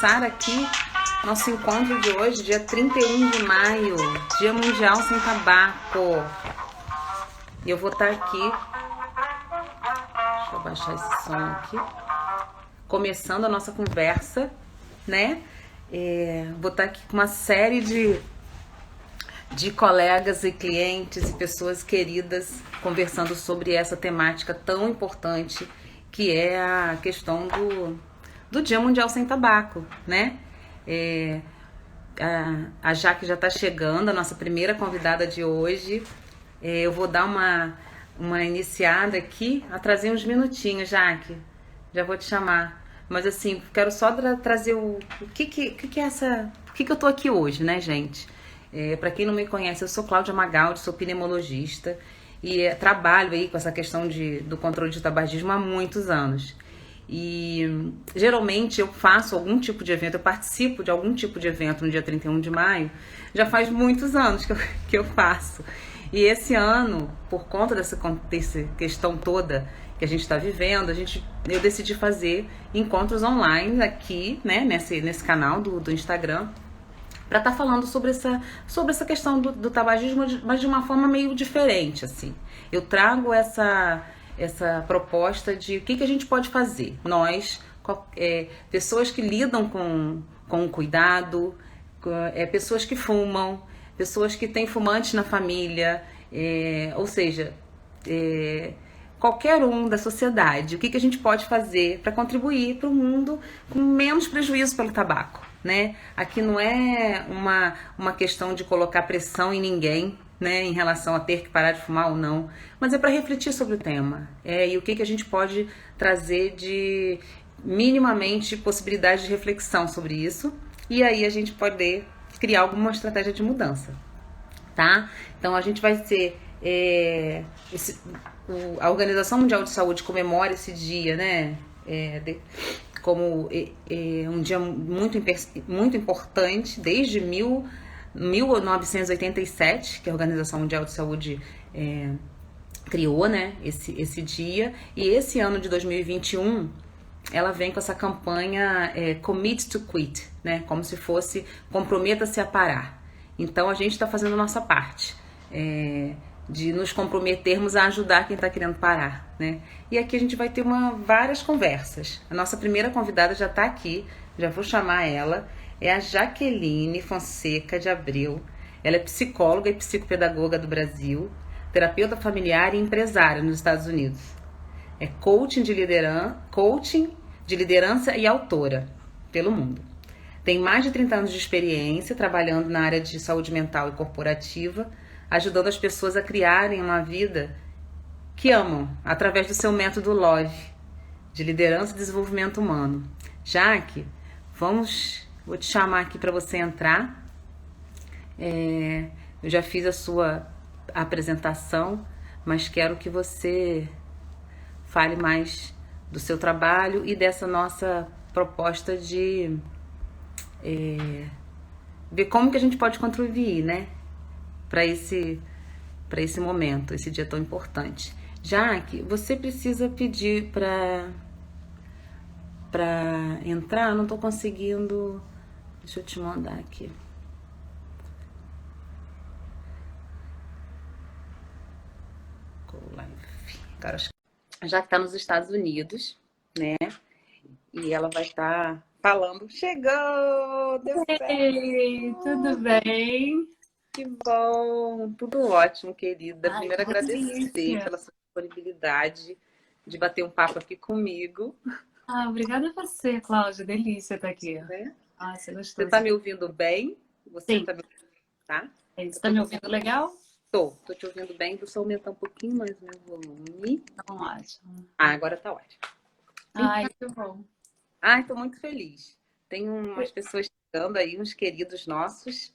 começar aqui nosso encontro de hoje, dia 31 de maio, Dia Mundial Sem Tabaco. E eu vou estar aqui, deixa eu baixar esse som aqui, começando a nossa conversa, né? Vou estar aqui com uma série de colegas e clientes e pessoas queridas conversando sobre essa temática tão importante que é a questão do Dia Mundial Sem Tabaco, né? A Jaque já está chegando, a nossa primeira convidada de hoje. Eu vou dar uma iniciada aqui, a trazer uns minutinhos, Jaque. Já vou te chamar. Mas assim, quero só trazer o que é essa... Por que eu tô aqui hoje, né, gente? Para quem não me conhece, eu sou Cláudia Magaldi, sou pneumologista e trabalho aí com essa questão do controle de tabagismo há muitos anos. E geralmente eu faço algum tipo de evento, eu participo de algum tipo de evento no dia 31 de maio, já faz muitos anos que eu faço. E esse ano, por conta dessa questão toda que a gente está vivendo, eu decidi fazer encontros online aqui, né, nesse canal do Instagram, para estar falando sobre essa questão do tabagismo, mas de uma forma meio diferente, assim. Eu trago essa proposta de o que a gente pode fazer. Nós, pessoas que lidam com o cuidado, pessoas que fumam, pessoas que têm fumantes na família, ou seja, qualquer um da sociedade, o que a gente pode fazer para contribuir para o mundo com menos prejuízo pelo tabaco, né? Aqui não é uma questão de colocar pressão em ninguém, né, em relação a ter que parar de fumar ou não, mas é para refletir sobre o tema, e o que a gente pode trazer de minimamente possibilidade de reflexão sobre isso, e aí a gente poder criar alguma estratégia de mudança, tá? Então a gente vai ter a Organização Mundial de Saúde comemora esse dia, né, como um dia muito importante desde 1987, que a Organização Mundial de Saúde criou, né, esse dia. E esse ano de 2021, ela vem com essa campanha Commit to Quit, né, como se fosse comprometa-se a parar. Então a gente está fazendo a nossa parte, de nos comprometermos a ajudar quem está querendo parar, né? E aqui a gente vai ter várias conversas. A nossa primeira convidada já está aqui, já vou chamar ela. É a Jaqueline Fonseca de Abreu. Ela é psicóloga e psicopedagoga do Brasil, terapeuta familiar e empresária nos Estados Unidos. É coaching de liderança e autora pelo mundo. Tem mais de 30 anos de experiência trabalhando na área de saúde mental e corporativa, ajudando as pessoas a criarem uma vida que amam, através do seu método LOVE, de liderança e desenvolvimento humano. Jaque, vou te chamar aqui para você entrar. Eu já fiz a sua apresentação, mas quero que você fale mais do seu trabalho e dessa nossa proposta de ver como que a gente pode contribuir, né, para esse momento, esse dia tão importante. Jaque, você precisa pedir para entrar, não tô conseguindo. Deixa eu te mandar aqui. Cara, já que tá nos Estados Unidos, né? E ela vai estar falando. Chegou! Deu certo! Ei, tudo bem? Que bom! Tudo ótimo, querida. Ai, Primeiro, agradecer delícia. pela sua disponibilidade de bater um papo aqui comigo. Obrigada a você, Cláudia. Delícia estar aqui. Né? Você é Você tá gostoso. me ouvindo bem? Você Sim. tá me ouvindo, tá? Você Eu está tô me te ouvindo ouvindo. legal? Tô te ouvindo bem. Vou só aumentar um pouquinho mais o meu volume. Então, ótimo. Agora tá ótimo. Ai, que bom. Tô muito feliz. Tem umas pessoas chegando aí, uns queridos nossos.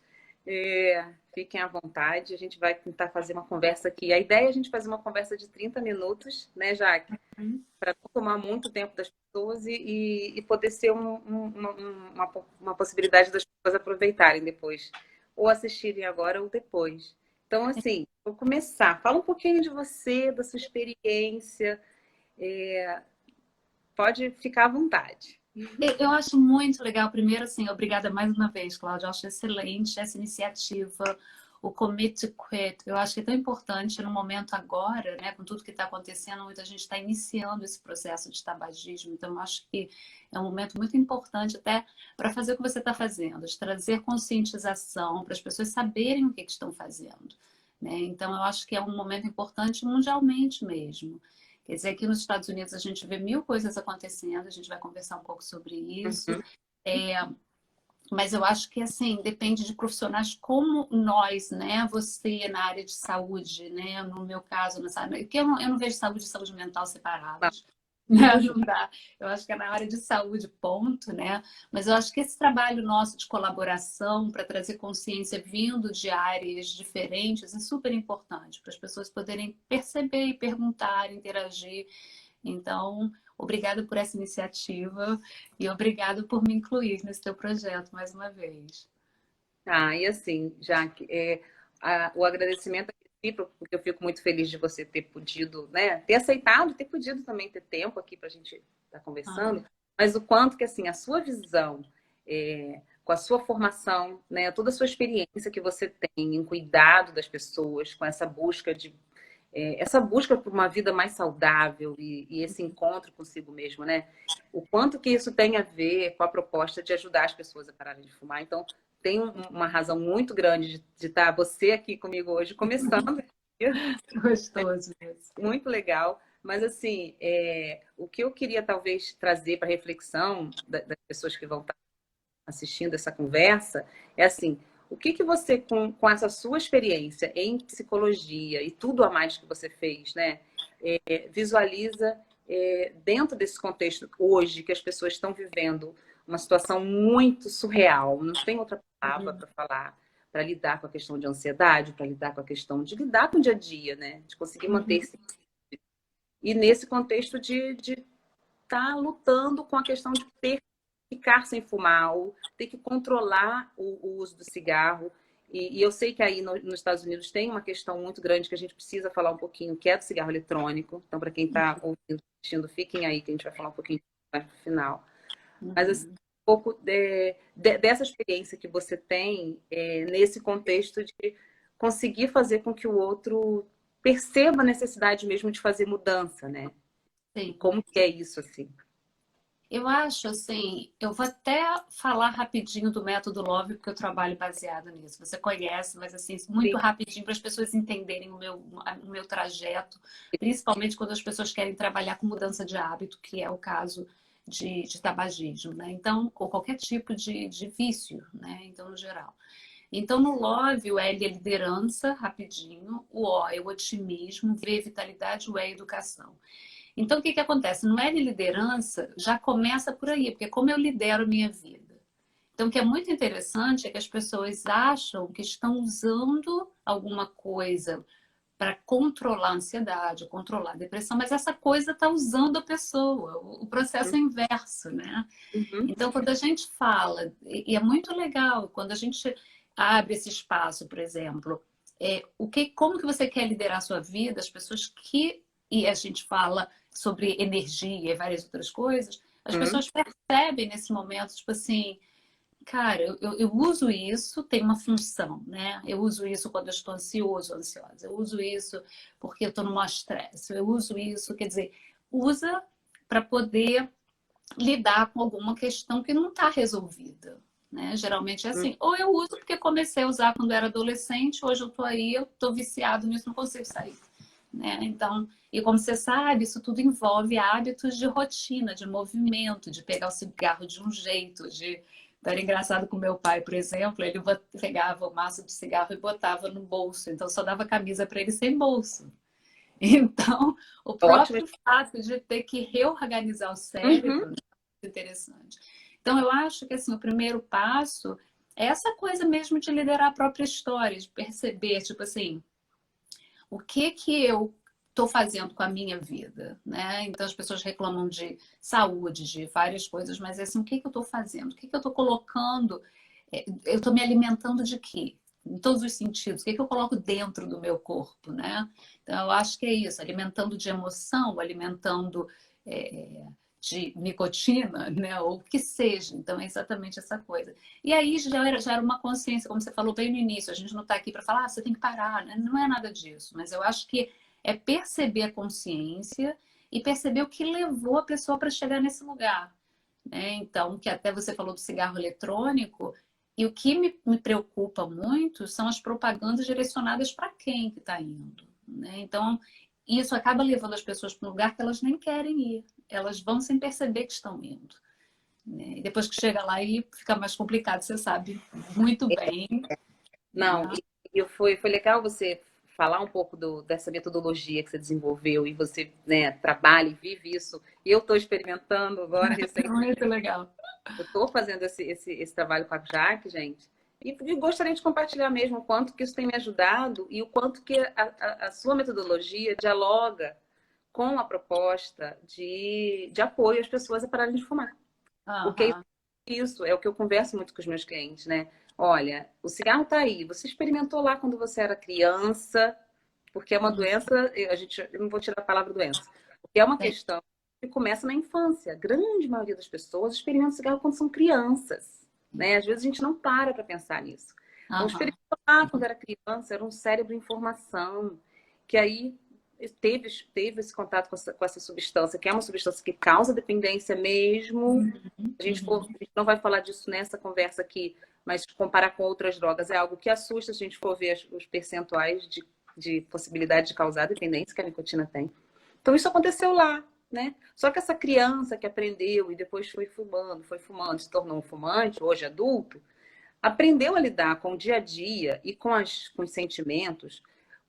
Fiquem à vontade. A gente vai tentar fazer uma conversa aqui. A ideia é a gente fazer uma conversa de 30 minutos, né, Jaque? Para não tomar muito tempo das pessoas e poder ser uma possibilidade das pessoas aproveitarem depois. Ou assistirem agora ou depois. Então, assim, vou começar. Fala um pouquinho de você, da sua experiência. Pode ficar à vontade. Eu acho muito legal. Primeiro, assim, obrigada mais uma vez, Cláudia. Eu acho excelente essa iniciativa, o Commit to Quit. Eu acho que é tão importante no momento agora, né, com tudo que está acontecendo, muita gente está iniciando esse processo de tabagismo. Então, eu acho que é um momento muito importante até para fazer o que você está fazendo, de trazer conscientização para as pessoas saberem o que estão fazendo, né? Então, eu acho que é um momento importante mundialmente mesmo. Quer dizer, aqui nos Estados Unidos a gente vê mil coisas acontecendo, a gente vai conversar um pouco sobre isso. Uhum. É, mas eu acho que, assim, depende de profissionais como nós, né? Você na área de saúde, né? No meu caso, porque eu não vejo saúde e saúde mental Não. separadas. Né? Não dá. Eu acho que é na área de saúde, ponto, né? Mas eu acho que esse trabalho nosso de colaboração para trazer consciência vindo de áreas diferentes é super importante para as pessoas poderem perceber e perguntar, interagir. Então, obrigada por essa iniciativa e obrigado por me incluir nesse teu projeto mais uma vez. Ah, e assim, Jaque, o agradecimento é recíproco, porque eu fico muito feliz de você ter podido, né, ter aceitado, ter podido também ter tempo aqui para a gente estar Ah, conversando, mas o quanto que, assim, a sua visão, com a sua formação, né, toda a sua experiência que você tem em cuidado das pessoas, com essa busca por uma vida mais saudável e esse encontro consigo mesmo, né? O quanto que isso tem a ver com a proposta de ajudar as pessoas a pararem de fumar. Então, tem uma razão muito grande de estar você aqui comigo hoje, começando. gostoso isso. Muito legal. Mas, assim, o que eu queria talvez trazer para reflexão das pessoas que vão estar assistindo essa conversa é assim, o que que você, com essa sua experiência em psicologia e tudo a mais que você fez, né, visualiza dentro desse contexto hoje que as pessoas estão vivendo uma situação muito surreal, não tem outra palavra Uhum, para falar, para lidar com a questão de ansiedade, para lidar com a questão de lidar com o dia a dia, né, de conseguir manter uhum, esse... E nesse contexto de tá lutando com a questão de ficar sem fumar, ou ter que controlar o uso do cigarro. E eu sei que aí nos Estados Unidos tem uma questão muito grande que a gente precisa falar um pouquinho, que é do cigarro eletrônico. Então, para quem está ouvindo, assistindo, fiquem aí que a gente vai falar um pouquinho mais no final. Mas assim, uhum. um pouco dessa experiência que você tem nesse contexto de conseguir fazer com que o outro perceba a necessidade mesmo de fazer mudança, né? E Sim. como que é isso, assim? Eu acho assim, eu vou até falar rapidinho do método Love, porque eu trabalho baseado nisso. Você conhece, mas assim, muito Sim. rapidinho para as pessoas entenderem o meu trajeto, principalmente quando as pessoas querem trabalhar com mudança de hábito, que é o caso de tabagismo, né? Então, ou qualquer tipo de vício, né? Então, no geral. Então, no Love, o L é liderança, rapidinho, o O é o otimismo, V é vitalidade, o E é educação. Então, o que que acontece? No L liderança, já começa por aí, porque é como eu lidero a minha vida. Então, o que é muito interessante é que as pessoas acham que estão usando alguma coisa para controlar a ansiedade, controlar a depressão, mas essa coisa está usando a pessoa. O processo é inverso, né? Uhum. Então, quando a gente fala, e é muito legal, quando a gente abre esse espaço, por exemplo, como que você quer liderar a sua vida, as pessoas que, e a gente fala sobre energia e várias outras coisas, as Uhum. pessoas percebem nesse momento, tipo assim, cara, eu uso isso, tem uma função, né? Eu uso isso quando eu estou ansioso, ansiosa. Eu uso isso porque eu estou no maior estresse. Eu uso isso, quer dizer, usa para poder lidar com alguma questão que não está resolvida. Né? Geralmente é Uhum. assim. Ou eu uso porque comecei a usar quando era adolescente, hoje eu estou aí, eu estou viciado nisso, não consigo sair. Né? Então, e como você sabe, isso tudo envolve hábitos de rotina, de movimento, de pegar o cigarro de um jeito, de. Então, era engraçado com meu pai, por exemplo, ele pegava o maço de cigarro e botava no bolso, então só dava camisa para ele sem bolso. Então, o Ótimo. próprio fato de ter que reorganizar o Uhum. cérebro é interessante. Então, eu acho que assim, o primeiro passo é essa coisa mesmo de liderar a própria história, de perceber, tipo assim, o que que eu estou fazendo com a minha vida, né? Então, as pessoas reclamam de saúde, de várias coisas, mas assim, o que que eu estou fazendo? O que que eu estou colocando? Eu estou me alimentando de quê? Em todos os sentidos. O que que eu coloco dentro do meu corpo, né? Então, eu acho que é isso, alimentando de emoção, alimentando de nicotina, né? Ou o que seja. Então, é exatamente essa coisa. E aí já era uma consciência, como você falou bem no início, a gente não está aqui para falar, você tem que parar, né? Não é nada disso, mas eu acho que é perceber a consciência e perceber o que levou a pessoa para chegar nesse lugar, né? Então, que até você falou do cigarro eletrônico, e o que me preocupa muito são as propagandas direcionadas para quem que está indo, né? Então, isso acaba levando as pessoas para um lugar que elas nem querem ir. Elas vão sem perceber que estão indo, né? E depois que chega lá e fica mais complicado, você sabe muito bem, Não, né? foi legal você falar um pouco dessa metodologia que você desenvolveu e você, né, trabalha e vive isso. E eu estou experimentando agora, Muito legal. eu estou fazendo esse trabalho com a Jaque, gente, e gostaria de compartilhar mesmo o quanto que isso tem me ajudado e o quanto que a sua metodologia dialoga com a proposta de apoio às pessoas a pararem de fumar. Porque Aham. isso é o que eu converso muito com os meus clientes, né? Olha, o cigarro tá aí. Você experimentou lá quando você era criança, porque é uma Uhum. doença, eu não vou tirar a palavra doença, porque é uma Sim. questão que começa na infância. A grande maioria das pessoas experimenta cigarro quando são crianças, né? Às vezes a gente não para pensar nisso. Então, Aham. experimentou lá quando era criança, era um cérebro em formação, que aí teve esse contato com essa substância, que é uma substância que causa dependência mesmo. A gente não vai falar disso nessa conversa aqui, mas comparar com outras drogas é algo que assusta se a gente for ver os percentuais de possibilidade de causar dependência que a nicotina tem. Então isso aconteceu lá, né? Só que essa criança que aprendeu e depois foi fumando, se tornou um fumante, hoje adulto, aprendeu a lidar com o dia a dia e com os sentimentos,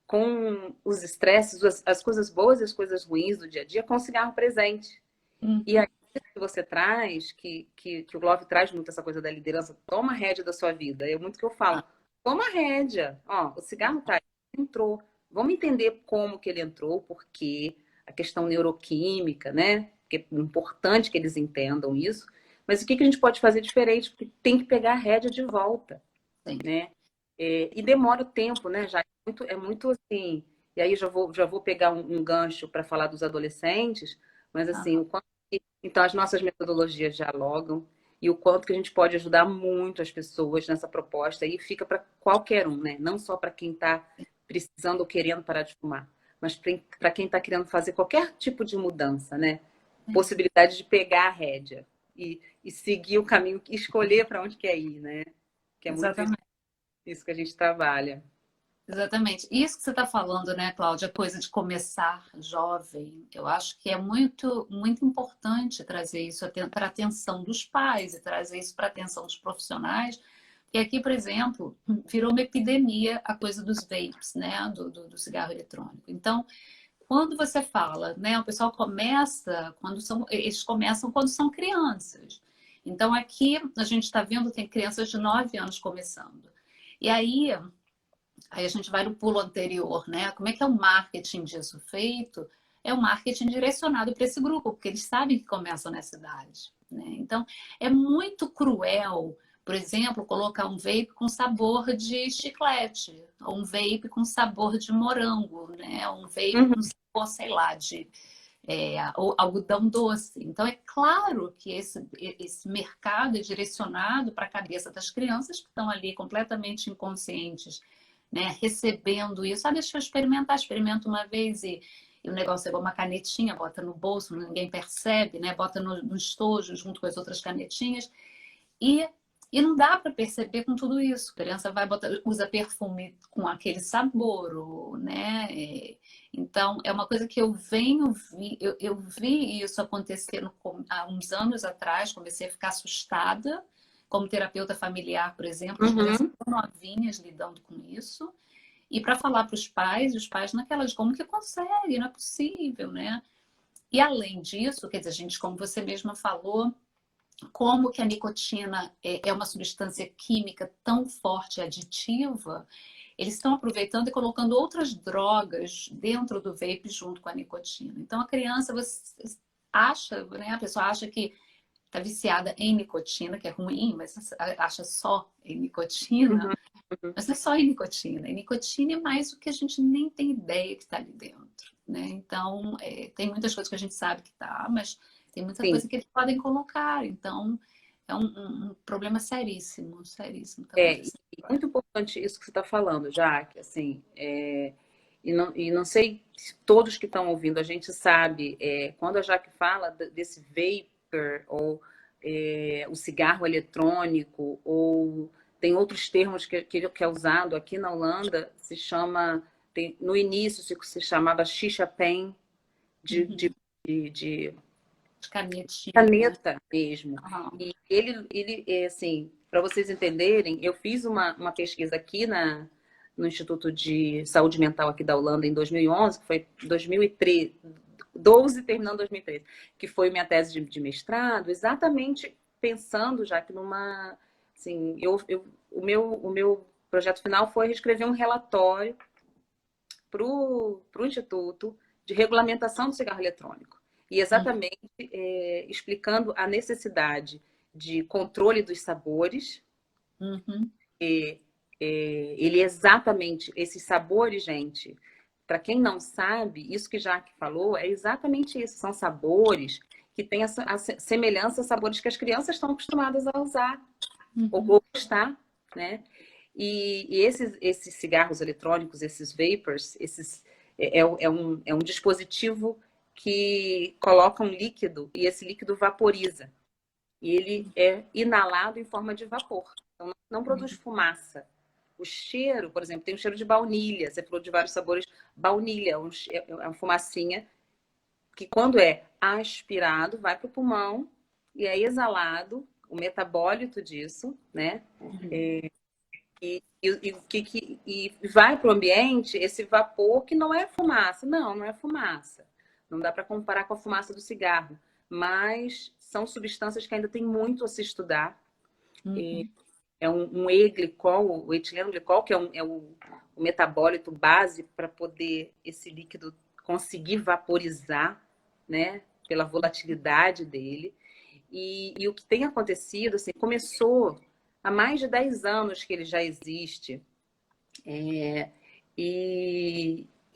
com os estresses, as coisas boas e as coisas ruins do dia a dia, com o cigarro presente. E Uhum. aí que você traz, que o Love traz muito essa coisa da liderança, toma a rédea da sua vida. É muito que eu falo, toma a rédea. Ó, o cigarro tá aí, entrou. Vamos entender como que ele entrou, porque a questão neuroquímica, né? Porque é importante que eles entendam isso. Mas o que que a gente pode fazer diferente? Porque tem que pegar a rédea de volta, Sim. né? E demora o tempo, né? Já é muito assim. E aí já vou pegar um gancho para falar dos adolescentes, mas assim, Aham. o quanto então as nossas metodologias dialogam e o quanto que a gente pode ajudar muito as pessoas nessa proposta e fica para qualquer um, né? Não só para quem está precisando ou querendo parar de fumar, mas para quem está querendo fazer qualquer tipo de mudança, né? Sim. Possibilidade de pegar a rédea e seguir o caminho, escolher para onde quer ir, né? Que é muito Exatamente. isso que a gente trabalha. Exatamente. Isso que você está falando, né, Cláudia, a coisa de começar jovem, eu acho que é muito, muito importante trazer isso para a atenção dos pais e trazer isso para a atenção dos profissionais. E aqui, por exemplo, virou uma epidemia a coisa dos vapes, né, do cigarro eletrônico. Então, quando você fala, né, o pessoal começa eles começam quando são crianças. Então, aqui a gente está vendo, tem crianças de 9 anos começando. E aí a gente vai no pulo anterior, né? Como é que é o marketing disso feito? É o marketing direcionado para esse grupo, porque eles sabem que começam nessa idade, né? Então, é muito cruel, por exemplo, colocar um vape com sabor de chiclete, ou um vape com sabor de morango, né? Um vape Uhum. com sabor, sei lá, de ou algodão doce. Então, é claro que esse mercado é direcionado para a cabeça das crianças que estão ali completamente inconscientes, né, recebendo isso. Ah, deixa eu experimentar, experimenta uma vez e o negócio é igual uma canetinha, bota no bolso, ninguém percebe, né? Bota no estojo junto com as outras canetinhas e, e não dá para perceber com tudo isso. A criança vai botar, usa perfume com aquele sabor, né? Então, é uma coisa que eu vi isso acontecendo há uns anos atrás, comecei a ficar assustada como terapeuta familiar, por exemplo, as crianças Uhum. tão novinhas lidando com isso. E para falar para os pais naquelas, como que consegue? Não é possível, né? E além disso, quer dizer, gente, como você mesma falou, como que a nicotina é uma substância química tão forte e aditiva, eles estão aproveitando e colocando outras drogas dentro do vape junto com a nicotina. Então a criança, você acha, né? A pessoa acha que está viciada em nicotina, que é ruim, mas acha só em nicotina. Uhum. Uhum. Mas não é só em nicotina. Em nicotina é mais o que a gente nem tem ideia que está ali dentro, né? Então, tem muitas coisas que a gente sabe que tá, mas Tem muita sim. coisa que eles podem colocar, então é um problema seríssimo, seríssimo também. É, Assim. e muito importante isso que você está falando, Jaque, assim, e não sei se todos que estão ouvindo, a gente sabe, quando a Jaque fala desse vapor, ou o cigarro eletrônico, ou tem outros termos que é usado aqui na Holanda, se chama, no início se chamava shisha pen, de, Uhum. de, de De canetinha. caneta mesmo. Aham. E ele assim, para vocês entenderem, eu fiz uma pesquisa aqui no Instituto de Saúde Mental aqui da Holanda em 2011, que foi 2013, 12 terminando 2013, que foi minha tese de mestrado, exatamente pensando já que numa, assim, o meu projeto final foi escrever um relatório para o Instituto de Regulamentação do Cigarro Eletrônico. E exatamente explicando a necessidade de controle dos sabores. Uhum. Ele exatamente, esses sabores, gente, para quem não sabe, isso que Jaque falou é exatamente isso. São sabores que têm a semelhança aos sabores que as crianças estão acostumadas a usar ou Uhum. gostar, né? E esses cigarros eletrônicos, esses vapors, é um dispositivo que coloca um líquido e esse líquido vaporiza. E ele é inalado em forma de vapor. Então, não produz fumaça. O cheiro, por exemplo, tem um cheiro de baunilha. Você falou de vários sabores. Baunilha é uma fumacinha que, quando é aspirado, vai para o pulmão e é exalado o metabólito disso, né? Uhum. E vai para o ambiente esse vapor que não é fumaça. Não, não é fumaça. Não dá para comparar com a fumaça do cigarro. Mas são substâncias que ainda tem muito a se estudar. Uhum. É um E-glicol, o etileno glicol, que o metabólito base para poder esse líquido conseguir vaporizar, né? Pela volatilidade dele. E o que tem acontecido, assim, começou há mais de 10 anos que ele já existe. E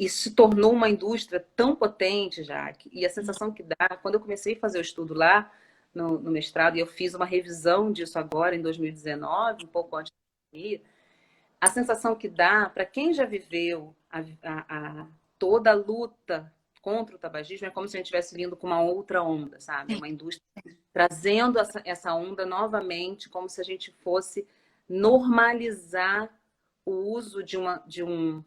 se tornou uma indústria tão potente, já. E a sensação que dá, quando eu comecei a fazer o estudo lá no mestrado, e eu fiz uma revisão disso agora em 2019, um pouco antes da pandemia, a sensação que dá para quem já viveu toda a luta contra o tabagismo é como se a gente estivesse vindo com uma outra onda, sabe? É Sim. uma indústria trazendo essa onda novamente, como se a gente fosse normalizar o uso de um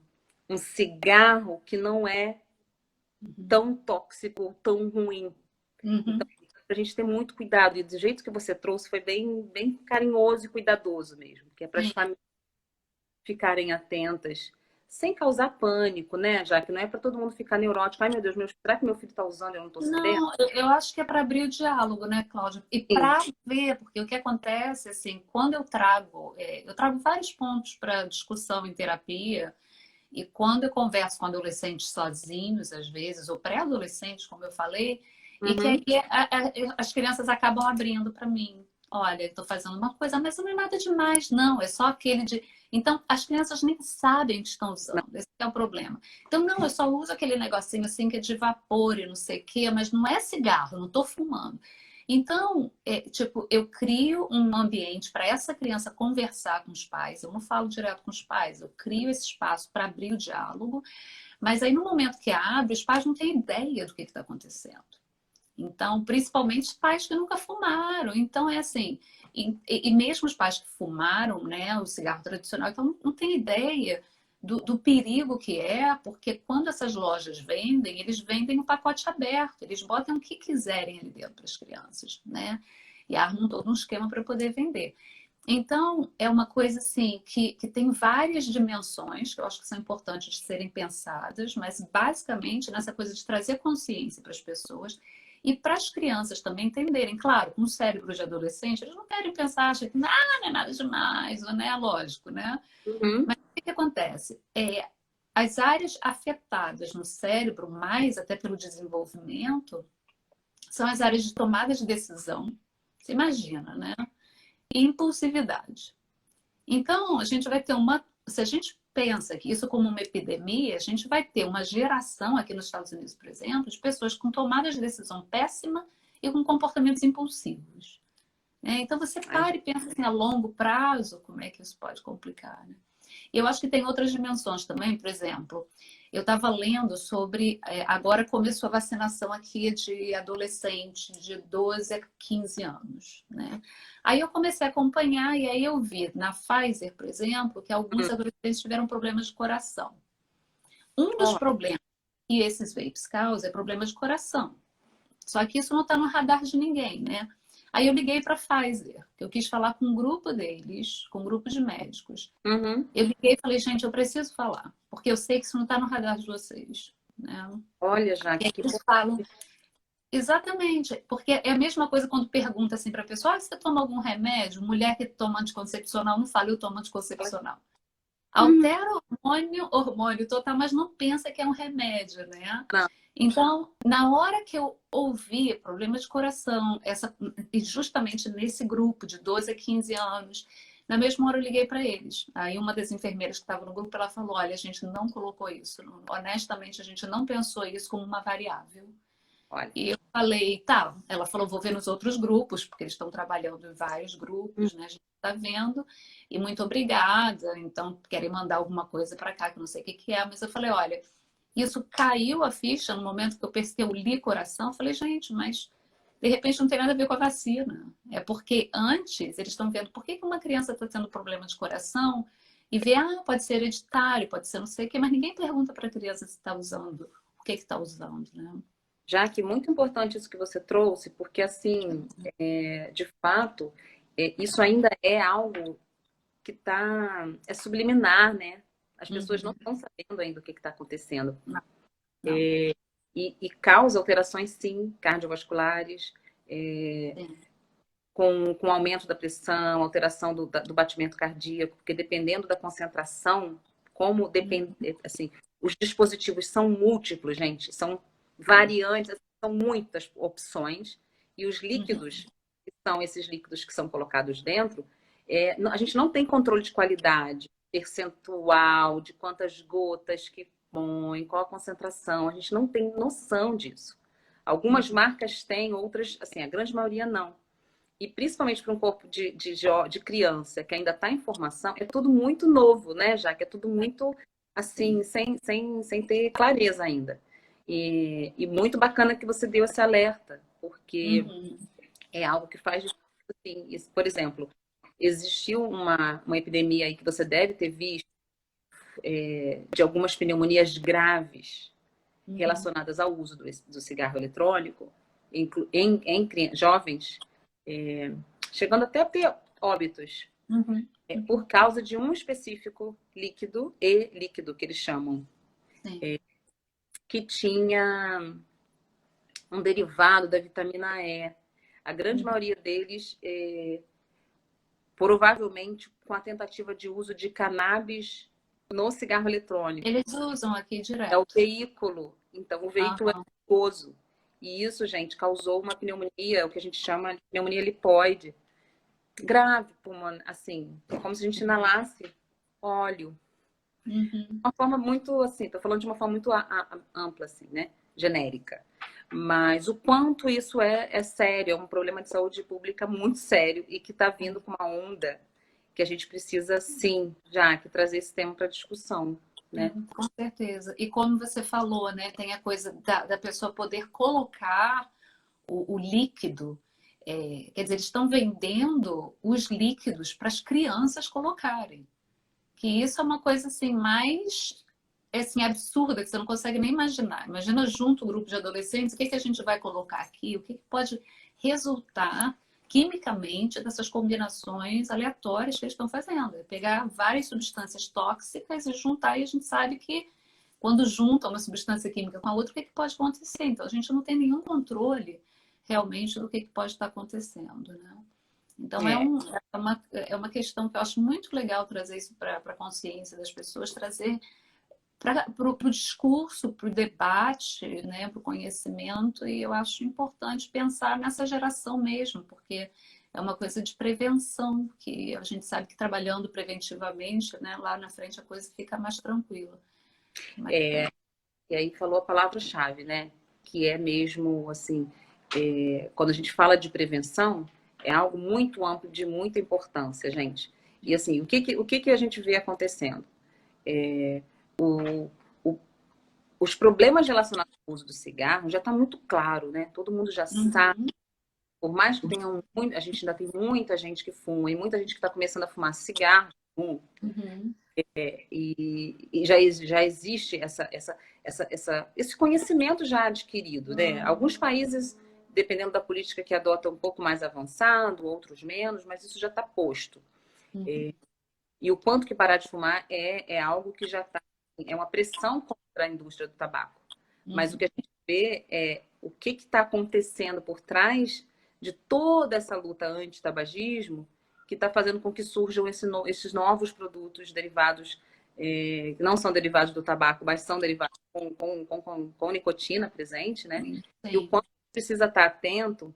cigarro que não é Uhum. tão tóxico ou tão ruim. Então, Uhum. a gente ter muito cuidado. E do jeito que você trouxe, foi bem, bem carinhoso e cuidadoso mesmo, que é para as Sim. famílias ficarem atentas, sem causar pânico, né? Já que não é para todo mundo ficar neurótico. Ai, meu Deus, será que meu filho está usando e eu não estou sabendo? Não, eu acho que é para abrir o diálogo, né, Cláudia? E Sim. para ver, porque o que acontece, assim, quando eu trago vários pontos para discussão em terapia, e quando eu converso com adolescentes sozinhos, às vezes, ou pré-adolescentes, como eu falei, e que aí Uhum. as crianças acabam abrindo para mim. Olha, estou fazendo uma coisa, mas não é nada demais, não. É só aquele de. Então, as crianças nem sabem que estão usando. Esse é o problema. Então, não, eu só uso aquele negocinho assim que é de vapor e não sei o quê, mas não é cigarro, não estou fumando. Então, tipo, eu crio um ambiente para essa criança conversar com os pais. Eu não falo direto com os pais, eu crio esse espaço para abrir o diálogo. Mas aí, no momento que abre, os pais não têm ideia do que está acontecendo. Então, principalmente os pais que nunca fumaram. Então, é assim. E mesmo os pais que fumaram, né, o cigarro tradicional, então não tem ideia do perigo que é, porque quando essas lojas vendem, eles vendem no pacote aberto, eles botam o que quiserem ali dentro para as crianças, né? E armam todo um esquema para poder vender. Então, é uma coisa assim que tem várias dimensões que eu acho que são importantes de serem pensadas, mas basicamente nessa coisa de trazer consciência para as pessoas e para as crianças também entenderem. Claro, com o cérebro de adolescente, eles não querem pensar, acham que não é nada demais, né? Lógico, né? Uhum. Mas o que acontece? As áreas afetadas no cérebro, mais até pelo desenvolvimento, são as áreas de tomada de decisão. Você imagina, né? E impulsividade. Então, a gente vai ter se a gente pensa que isso como uma epidemia, a gente vai ter uma geração aqui nos Estados Unidos, por exemplo, de pessoas com tomadas de decisão péssima e com comportamentos impulsivos. Então você para e pensa assim, a longo prazo, como é que isso pode complicar, né? Eu acho que tem outras dimensões também, por exemplo, eu estava lendo sobre, agora começou a vacinação aqui de adolescente de 12 a 15 anos, né? Aí eu comecei a acompanhar e aí eu vi na Pfizer, por exemplo, que alguns adolescentes tiveram problemas de coração. Um dos problemas que esses vapes causam é problema de coração. Só que isso não está no radar de ninguém, né? Aí eu liguei para a Pfizer, que eu quis falar com um grupo deles, com um grupo de médicos. Uhum. Eu liguei e falei, gente, eu preciso falar, porque eu sei que isso não está no radar de vocês, né? Olha, Jaque, E aí eles falam, exatamente, porque é a mesma coisa quando pergunta assim para a pessoa, você toma algum remédio? Mulher que toma anticoncepcional não fala, eu tomo anticoncepcional. Altera o hormônio total, mas não pensa que é um remédio, né? Não. Então, na hora que eu ouvi problema de coração, e justamente nesse grupo de 12 a 15 anos, na mesma hora eu liguei para eles. Aí uma das enfermeiras que estava no grupo, ela falou, olha, a gente não colocou isso, honestamente, a gente não pensou isso como uma variável. Olha. E eu falei, tá. Ela falou, vou ver nos outros grupos, porque eles estão trabalhando em vários grupos, né? A gente está vendo. E muito obrigada. Então, querem mandar alguma coisa para cá, que eu não sei o que que é. Mas eu falei, olha, isso caiu a ficha no momento que eu percebi, eu li coração. Eu falei, gente, mas de repente não tem nada a ver com a vacina. É porque antes eles estão vendo por que que uma criança está tendo problema de coração e vê, pode ser hereditário, pode ser não sei o quê, mas ninguém pergunta para a criança se está usando, o que está usando, né? Jaque, muito importante isso que você trouxe, porque, assim, de fato, isso ainda é algo que é subliminar, né? As pessoas não estão sabendo ainda o que está acontecendo. Não. E causa alterações, sim, cardiovasculares, com aumento da pressão, alteração do batimento cardíaco, porque dependendo da concentração, assim, os dispositivos são múltiplos, gente, são variantes, assim, são muitas opções, e os líquidos, que são esses líquidos que são colocados dentro, a gente não tem controle de qualidade, percentual, de quantas gotas que põe, qual a concentração, a gente não tem noção disso. Algumas marcas têm, outras, assim, a grande maioria não. E principalmente para um corpo de criança que ainda está em formação, é tudo muito novo, né, já que é tudo muito assim, sem ter clareza ainda. E muito bacana que você deu esse alerta, porque é algo que faz assim, isso, por exemplo, existiu uma epidemia aí que você deve ter visto, de algumas pneumonias graves relacionadas ao uso do cigarro eletrônico em jovens, chegando até a ter óbitos, por causa de um específico líquido que eles chamam, que tinha um derivado da vitamina E. A grande maioria deles, provavelmente, com a tentativa de uso de cannabis no cigarro eletrônico. Eles usam aqui direto. É o veículo. Então, o veículo é perigoso. E isso, gente, causou uma pneumonia, o que a gente chama de pneumonia lipoide. Grave, pulmonar, assim, como se a gente inalasse óleo. Uma forma muito, assim, tô falando de uma forma muito ampla, assim, né? Genérica. Mas o quanto isso é sério, é um problema de saúde pública muito sério e que está vindo com uma onda que a gente precisa, sim, já que trazer esse tema para discussão, né? Com certeza. E como você falou, né, tem a coisa da pessoa poder colocar o líquido. Quer dizer, eles estão vendendo os líquidos para as crianças colocarem. Que isso é uma coisa assim mais assim, absurda, que você não consegue nem imaginar. Imagina junto um grupo de adolescentes, o que, que a gente vai colocar aqui, o que, que pode resultar quimicamente dessas combinações aleatórias que eles estão fazendo. É pegar várias substâncias tóxicas e juntar, e a gente sabe que quando junta uma substância química com a outra, o que, que pode acontecer? Então, a gente não tem nenhum controle realmente do que pode estar acontecendo, né? Então, é uma questão que eu acho muito legal trazer isso para a consciência das pessoas, trazer para o discurso, para o debate, né, para o conhecimento, e eu acho importante pensar nessa geração mesmo, porque é uma coisa de prevenção, que a gente sabe que trabalhando preventivamente, né, lá na frente a coisa fica mais tranquila. E aí falou a palavra-chave, né? Que é mesmo, assim, quando a gente fala de prevenção, é algo muito amplo, de muita importância, gente. E assim, o que a gente vê acontecendo? O, o, os problemas relacionados ao uso do cigarro já está muito claro, né? Todo mundo já sabe. Uhum, Por mais que tenha a gente ainda tem muita gente que fuma e muita gente que está começando a fumar cigarro. uhum, E já existe esse conhecimento já adquirido, né? Alguns países, dependendo da política que adotam, um pouco mais avançado, outros menos, mas isso já está posto. uhum, E o quanto que parar de fumar é algo que já está, é uma pressão contra a indústria do tabaco. Mas o uhum. que a gente vê é o que está acontecendo por trás de toda essa luta anti-tabagismo que está fazendo com que surjam esses novos produtos derivados, que não são derivados do tabaco, mas são derivados com nicotina presente, né? Sim, E o sim. quanto precisa estar atento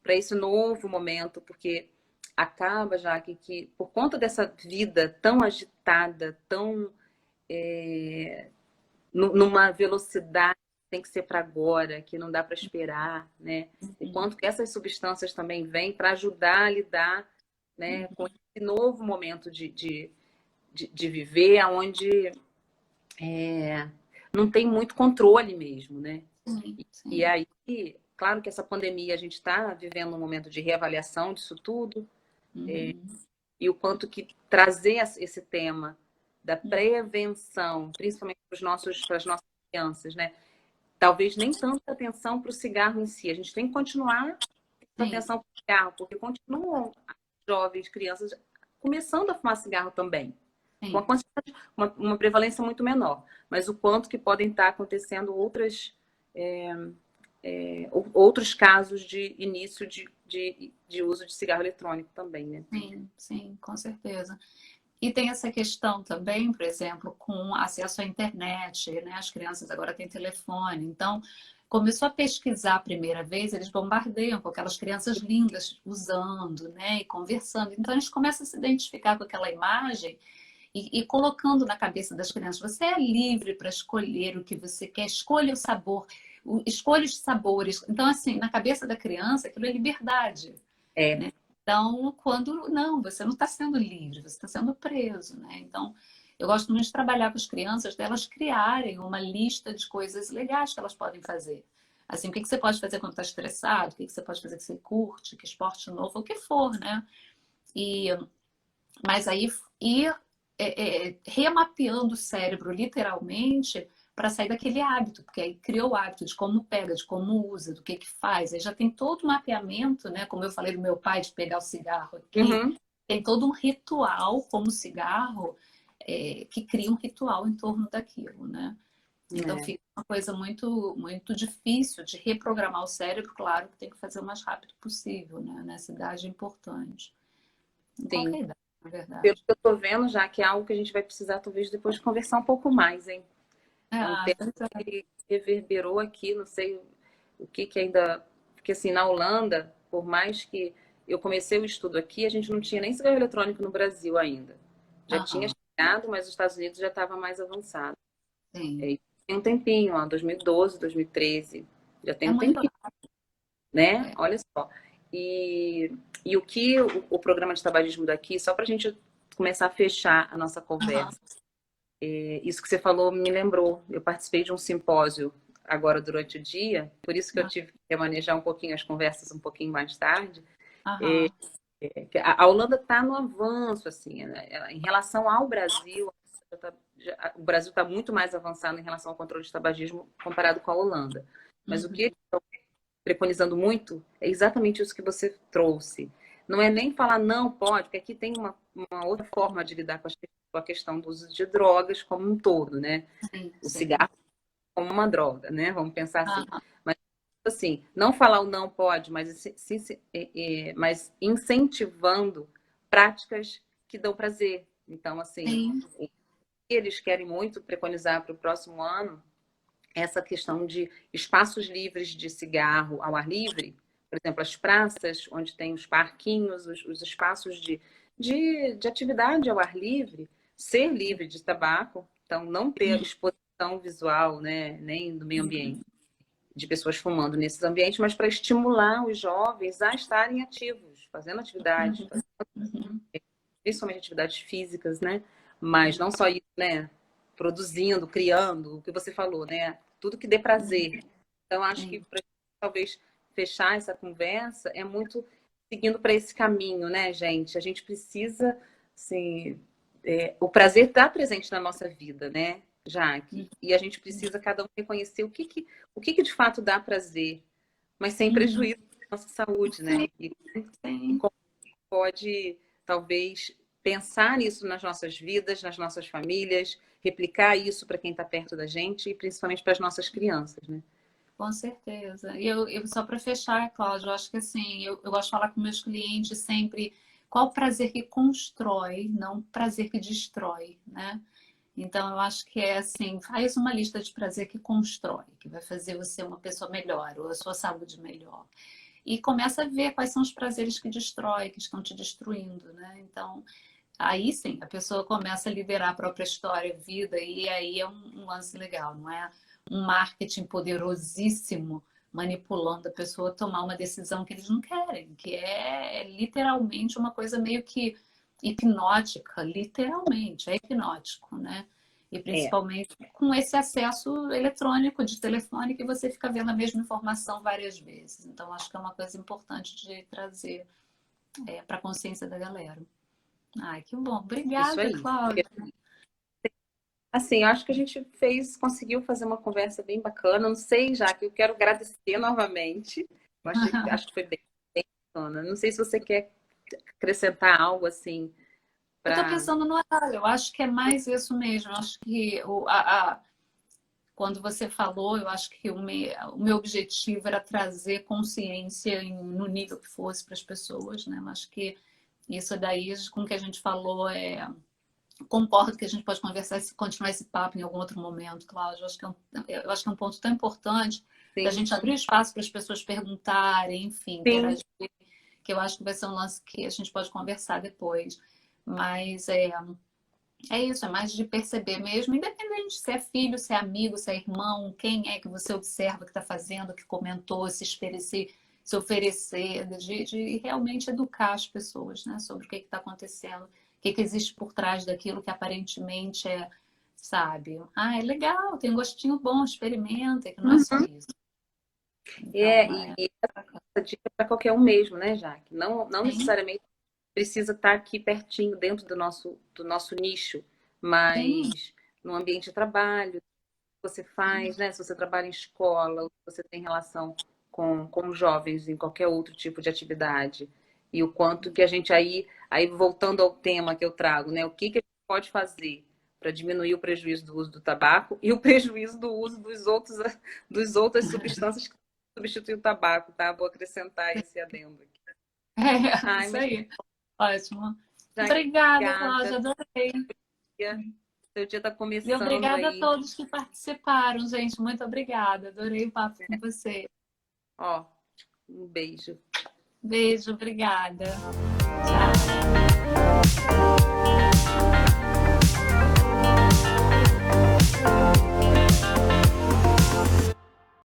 para esse novo momento, porque acaba já que por conta dessa vida tão agitada, tão numa velocidade que tem que ser para agora, que não dá para esperar, né? O Uhum, quanto que essas substâncias também vêm para ajudar a lidar, né, com esse novo momento de viver, onde não tem muito controle mesmo, né? sim, E sim. aí, claro que essa pandemia, a gente está vivendo um momento de reavaliação disso tudo, Uhum, e o quanto que trazer esse tema da prevenção, principalmente para as nossas crianças, né? Talvez nem tanta atenção para o cigarro em si. A gente tem que continuar tendo sim, atenção para o cigarro, porque continuam jovens, crianças começando a fumar cigarro também, com sim. uma prevalência muito menor. Mas o quanto que podem estar acontecendo outros casos de início de uso de cigarro eletrônico também, né? Sim, sim, com certeza. E tem essa questão também, por exemplo, com acesso à internet, né? As crianças agora têm telefone, então começou a pesquisar a primeira vez, eles bombardeiam com aquelas crianças lindas usando, né? E conversando. Então eles começam a se identificar com aquela imagem e colocando na cabeça das crianças, você é livre para escolher o que você quer, escolha o sabor, escolha os sabores. Então, assim, na cabeça da criança, aquilo é liberdade, É, né? Então, quando não, você não está sendo livre, você está sendo preso, né? Então, eu gosto muito de trabalhar com as crianças, delas criarem uma lista de coisas legais que elas podem fazer. Assim, o que você pode fazer quando está estressado, o que você pode fazer que você curte, que esporte novo, o que for, né? E, mas aí ir remapeando o cérebro, literalmente, para sair daquele hábito, porque aí criou o hábito de como pega, de como usa, do que faz. Aí já tem todo o mapeamento, né? Como eu falei do meu pai, de pegar o cigarro aqui, uhum, tem todo um ritual como cigarro, que cria um ritual em torno daquilo, né? Então é, fica uma coisa muito, muito difícil de reprogramar o cérebro, claro que tem que fazer o mais rápido possível, né? Nessa idade é importante. Em sim. qualquer idade, na Pelo verdade. que eu estou vendo, já que é algo que a gente vai precisar, talvez, depois conversar um pouco mais, hein? É um Ah, tema pois é. que reverberou aqui, não sei o que ainda. Porque, assim, na Holanda, por mais que eu comecei o estudo aqui, a gente não tinha nem cigarro eletrônico no Brasil ainda. Já tinha Aham, chegado, mas os Estados Unidos já estava mais avançado. sim. É, tem um tempinho, ó, 2012, 2013, já tem É um muito tempinho, né? rápido. Olha só. E, e o que o programa de tabagismo daqui, só para a gente começar a fechar a nossa Aham, conversa, isso que você falou me lembrou. Eu participei de um simpósio agora durante o dia, por isso que eu tive que remanejar um pouquinho as conversas um pouquinho mais tarde. aham, Que a Holanda está no avanço, assim, né? Em relação ao Brasil, o Brasil está muito mais avançado em relação ao controle de tabagismo comparado com a Holanda. Mas o que uhum, eles estão preconizando muito é exatamente isso que você trouxe. Não é nem falar não pode, porque aqui tem uma outra forma de lidar com a questão do uso de drogas como um todo, né? sim, O sim. cigarro como uma droga, né? Vamos pensar assim. Aham, Mas, assim, não falar o não pode, mas incentivando práticas que dão prazer. Então, assim, sim, eles querem muito preconizar para o próximo ano essa questão de espaços livres de cigarro ao ar livre, por exemplo, as praças, onde tem os parquinhos, os espaços de atividade ao ar livre, ser livre de tabaco, então não ter exposição visual, né, nem do meio uhum, ambiente. de pessoas fumando nesses ambientes, mas para estimular os jovens a estarem ativos, fazendo atividades, Uhum, uhum, principalmente atividades físicas, né? Mas não só isso, né? Produzindo, criando, o que você falou, né? Tudo que dê uhum, prazer. Então, acho que sim, para talvez fechar essa conversa é muito seguindo para esse caminho, né, gente? A gente precisa, assim, o prazer está presente na nossa vida, né, Jaque? E a gente precisa cada um reconhecer o que de fato dá prazer, mas sem uhum, prejuízo da nossa saúde, sim, né? E sim. como pode, talvez, pensar nisso nas nossas vidas, nas nossas famílias, replicar isso para quem está perto da gente e principalmente para as nossas crianças, né? Com certeza. E eu só para fechar, Cláudia, eu acho que assim, eu gosto de falar com meus clientes sempre qual o prazer que constrói, não o prazer que destrói, né? Então, eu acho que é assim, faz uma lista de prazer que constrói, que vai fazer você uma pessoa melhor, ou a sua saúde melhor. E começa a ver quais são os prazeres que destrói, que estão te destruindo, né? Então, aí sim, a pessoa começa a liderar a própria história, vida, e aí é um lance legal, não é um marketing poderosíssimo manipulando a pessoa a tomar uma decisão que eles não querem, que é literalmente uma coisa meio que hipnótica, literalmente, é hipnótico, né? E É, principalmente com esse acesso eletrônico de telefone que você fica vendo a mesma informação várias vezes. Então, acho que é uma coisa importante de trazer para a consciência da galera. Ai, que bom. isso Obrigada, aí. Cláudia. Assim, eu acho que a gente conseguiu fazer uma conversa bem bacana. Não sei, já que eu quero agradecer novamente. Acho que foi bem bacana. Não sei se você quer acrescentar algo assim Eu estou para. pensando no horário, eu acho que é mais isso mesmo. Eu acho que quando você falou, eu acho que o meu objetivo era trazer consciência no nível que fosse para as pessoas, né? Eu acho que isso daí, com o que a gente falou, concordo que a gente pode conversar e continuar esse papo em algum outro momento, Cláudio. Eu acho que é um ponto tão importante da Sim, gente abrir espaço para as pessoas perguntarem, enfim, sim. interagir, que eu acho que vai ser um lance que a gente pode conversar depois. Mas é isso, é mais de perceber mesmo, independente se é filho, se é amigo, se é irmão, quem é que você observa que está fazendo, que comentou, se oferecer, de realmente educar as pessoas, né, sobre o que está acontecendo, o que existe por trás daquilo que aparentemente sabe, é legal, tem um gostinho bom, experimenta, que não é só Uhum. isso. É, Então, e essa dica é para qualquer um mesmo, né, Jaque? Não sim, necessariamente precisa estar aqui pertinho, dentro do nosso nicho, sim, mas no ambiente de trabalho, você faz, né? Se você trabalha em escola, ou se você tem relação com jovens em qualquer outro tipo de atividade. E o quanto que a gente aí voltando ao tema que eu trago, né? O que a gente pode fazer para diminuir o prejuízo do uso do tabaco e o prejuízo do uso dos outras substâncias que substituem o tabaco, tá? Vou acrescentar esse adendo aqui. Ai, isso mas aí, ótimo. já Obrigada, obrigada. Cláudia, adorei. Seu dia está E começando obrigada a aí. todos que participaram, gente. Muito obrigada. Adorei o papo com você. Ó, um beijo. Beijo, obrigada. Tchau.